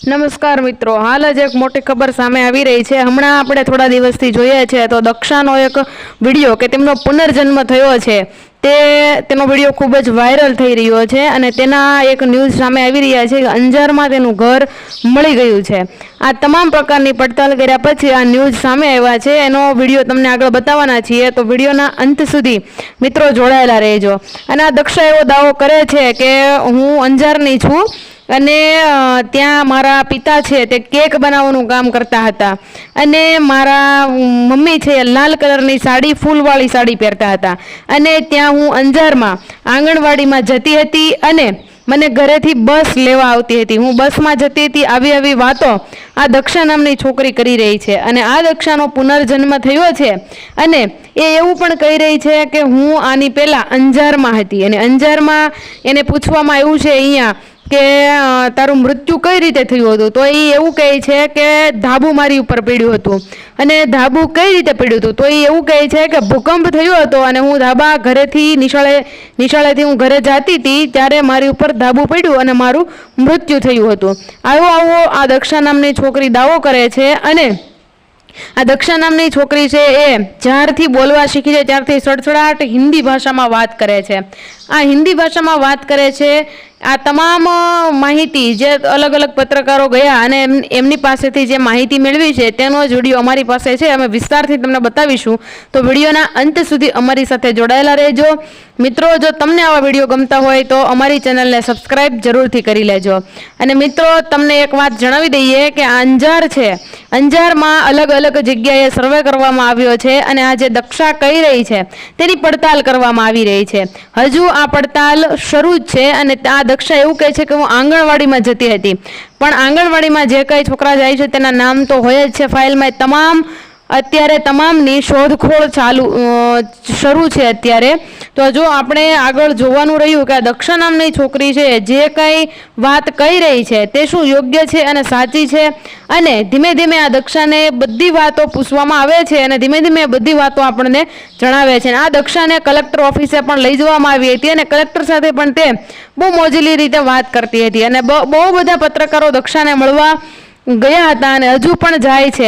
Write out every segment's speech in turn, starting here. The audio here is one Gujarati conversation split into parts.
નમસ્કાર મિત્રો, હાલ જ એક મોટી ખબર સામે આવી રહી છે. હમણાં આપણે થોડા દિવસથી જોઈએ છે તો દક્ષાનો એક વિડીયો કે તેમનો પુનર્જન્મ થયો છે તેનો વિડીયો ખૂબ જ વાયરલ થઈ રહ્યો છે અને તેના એક ન્યૂઝ સામે આવી રહ્યા છે કે અંજારમાં તેનું ઘર મળી ગયું છે. આ તમામ પ્રકારની પડતાલ કર્યા પછી આ ન્યૂઝ સામે આવ્યા છે. એનો વિડીયો તમને આગળ બતાવવાના છીએ, તો વિડીયોના અંત સુધી મિત્રો જોડાયેલા રહેજો. અને આ દક્ષા એવો દાવો કરે છે કે હું અંજારની છું અને ત્યાં મારા પિતા છે તે કેક બનાવવાનું કામ કરતા હતા અને મારા મમ્મી છે લાલ કલરની સાડી, ફૂલવાળી સાડી પહેરતા હતા અને ત્યાં હું અંજારમાં આંગણવાડીમાં જતી હતી અને મને ઘરેથી બસ લેવા આવતી હતી. હું બસમાં જતી હતી. આવી વાતો આ દક્ષા નામની છોકરી કરી રહી છે અને આ દક્ષાનો પુનર્જન્મ થયો છે અને એ એવું પણ કહી રહી છે કે હું આની પહેલાં અંજારમાં હતી અને અંજારમાં એને પૂછવામાં આવ્યું છે અહીંયા કે તારું મૃત્યુ કઈ રીતે થયું હતું, તો એ એવું કહે છે કે ધાબુ મારી ઉપર પડ્યું હતું. અને ધાબુ કઈ રીતે પડ્યું હતું, તો એ એવું કહે છે કે ભૂકંપ થયો હતો અને હું ધાબા ઘરેથી નિશાળેથી હું ઘરે જતી હતી ત્યારે મારી ઉપર ધાબુ પડ્યું અને મારું મૃત્યુ થયું હતું. આવો આ દક્ષા નામની છોકરી દાવો કરે છે. અને આ દક્ષા નામની છોકરી છે એ જ્યારથી બોલવા શીખી છે ત્યારથી સડસડાટ હિન્દી ભાષામાં વાત કરે છે. આ હિન્દી ભાષામાં વાત કરે છે. આ તમામ માહિતી જે અલગ અલગ પત્રકારો ગયા અને એમની પાસેથી જે માહિતી મેળવી છે તેનો જ વિડીયો અમારી પાસે છે. અમે વિસ્તારથી તમને બતાવીશું, તો વિડીયોના અંત સુધી અમારી સાથે જોડાયેલા રહેજો. મિત્રો, જો તમને આવા વિડીયો ગમતા હોય તો અમારી ચેનલને સબસ્ક્રાઈબ જરૂરથી કરી લેજો. અને મિત્રો, તમને એક વાત જણાવી દઈએ કે અંજાર છે, અંજારમાં અલગ અલગ જગ્યાએ સર્વે કરવામાં આવ્યો છે અને આ જે દક્ષા કહી રહી છે તેની પડતાલ કરવામાં આવી રહી છે. હજુ આ પડતાલ શરૂ જ છે અને આ દક્ષા એવું કહે છે કે હું આંગણવાડીમાં જતી હતી, પણ આંગણવાડીમાં જે કંઈ છોકરા જાય છે તેના નામ તો હોય જ છે ફાઇલમાં. અત્યારે તમામની શોધખોળ શરૂ છે અત્યારે. તો જો આપણે આગળ જોવાનું રહ્યું કે આ દક્ષા નામની છોકરી છે જે કંઈ વાત કહી રહી છે તે શું યોગ્ય છે અને સાચી છે. અને ધીમે ધીમે આ દક્ષાને બધી વાતો પૂછવામાં આવે છે અને ધીમે ધીમે બધી વાતો આપણને જણાવે છે. આ દક્ષાને કલેક્ટર ઓફિસે પણ લઈ જવામાં આવી હતી અને કલેક્ટર સાથે પણ તે બહુ મોજીલી રીતે વાત કરતી હતી અને બહુ બધા પત્રકારો દક્ષાને મળવા ગયા હતા અને હજુ પણ જાય છે.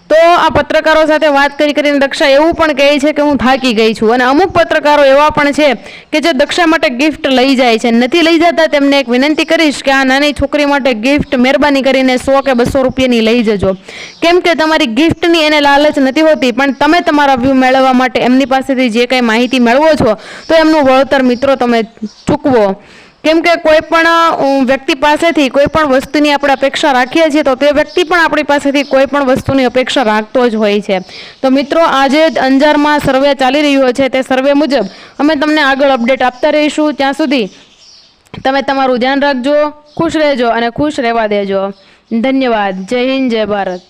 તો આ પત્રકારો સાથે વાત કરીને દક્ષા એવું પણ કહે છે કે હું થાકી ગઈ છું. અને અમુક પત્રકારો એવા પણ છે કે જે દક્ષા માટે ગિફ્ટ લઈ જાય છે. નથી લઈ જતા તેમને એક વિનંતી કરીશ કે આ નાની છોકરી માટે ગિફ્ટ મહેરબાની કરીને 100 કે 200 રૂપિયાની લઈ જજો, કેમ કે તમારી ગિફ્ટની એને લાલચ નથી હોતી, પણ તમે તમારા વ્યૂ મેળવવા માટે એમની પાસેથી જે કંઈ માહિતી મેળવો છો તો એમનું વળતર મિત્રો તમે ચૂકવો. કેમ કે કોઈ પણ વ્યક્તિ પાસેથી કોઈ પણ વસ્તુની આપણે અપેક્ષા રાખીએ છીએ તો તે વ્યક્તિ પણ આપણી પાસેથી કોઈ પણ વસ્તુની અપેક્ષા રાખતો જ હોય છે. તો મિત્રો, આજે અંજારમાં સર્વે ચાલી રહ્યો છે તે સર્વે મુજબ અમે તમને આગળ અપડેટ આપતા રહીશું. ત્યાં સુધી તમે તમારું ધ્યાન રાખજો, ખુશ રહેજો અને ખુશ રહેવા દેજો. ધન્યવાદ. જય હિન્દ, જય ભારત.